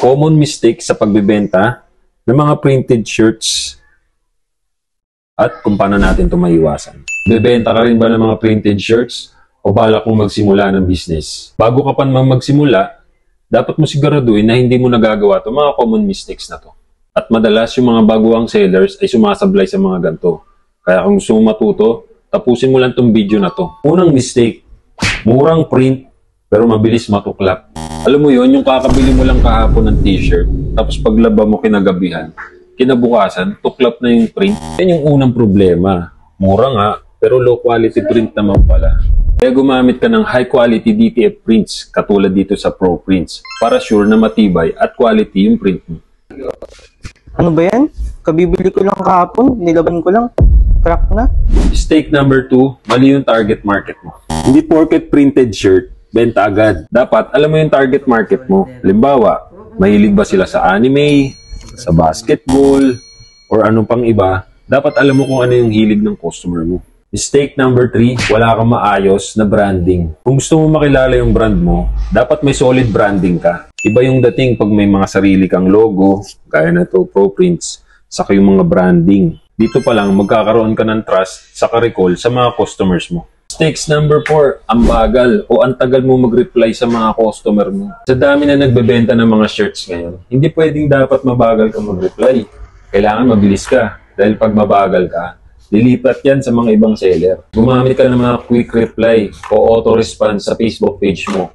Common mistake sa pagbebenta ng mga printed shirts at kung paano natin ito maiwasan. Bebenta ka rin ba ng mga printed shirts o balak mong magsimula ng business? Bago ka pa naman magsimula, dapat mo siguraduhin na hindi mo nagagawa itong mga common mistakes na to. At madalas yung mga baguhang sellers ay sumasablay sa mga ganito. Kaya kung gusto mo matuto, tapusin mo lang itong video na to. Unang mistake, murang print pero mabilis matuklap. Alam mo yun, yung kakabili mo lang kahapon ng t-shirt, tapos paglaba mo kinagabihan, kinabukasan, tuklap na yung print. Yan yung unang problema. Mura nga, pero low quality print naman pala. Kaya gumamit ka ng high quality DTF prints, katulad dito sa Pro Prints, para sure na matibay at quality yung print mo. Ano ba yan? Kabibili ko lang kahapon, nilaban ko lang, crack na. Mistake number 2, mali yung target market mo. Hindi porket printed shirt, benta agad. Dapat alam mo yung target market mo. Halimbawa, mahilig ba sila sa anime, sa basketball, or anong pang iba. Dapat alam mo kung ano yung hilig ng customer mo. Mistake number 3, wala kang maayos na branding. Kung gusto mo makilala yung brand mo, dapat may solid branding ka. Iba yung dating pag may mga sarili kang logo, gaya na to, Pro Prints, saka yung mga branding. Dito pa lang, magkakaroon ka ng trust sa recall sa mga customers mo. Mistakes number 4, ang bagal o ang tagal mo mag-reply sa mga customer mo. Sa dami na nagbebenta ng mga shirts ngayon, hindi pwedeng dapat mabagal ka mag-reply. Kailangan mabilis ka. Dahil pag mabagal ka, lilipat yan sa mga ibang seller. Gumamit ka ng mga quick reply o auto-response sa Facebook page mo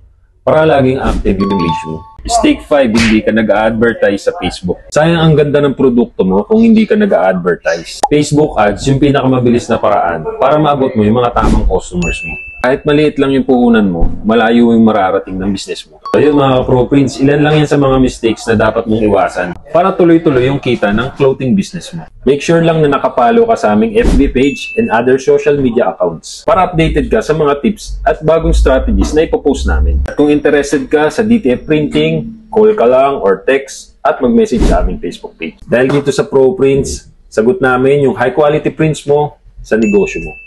para laging active yung page mo. Mistake 5, hindi ka nag-advertise sa Facebook. Sayang ang ganda ng produkto mo kung hindi ka nag-advertise. Facebook ads yung pinakamabilis na paraan para maabot mo yung mga tamang customers mo. Kahit maliit lang yung puhunan mo, malayo yung mararating ng business mo. So yun mga Pro Prints, ilan lang yan sa mga mistakes na dapat mong iwasan para tuloy-tuloy yung kita ng clothing business mo. Make sure lang na nakapalo ka sa aming FB page and other social media accounts para updated ka sa mga tips at bagong strategies na ipopost namin. At kung interested ka sa DTF printing, call ka lang or text at mag-message sa aming Facebook page. Dahil dito sa Pro Prints, sagot namin yung high quality prints mo sa negosyo mo.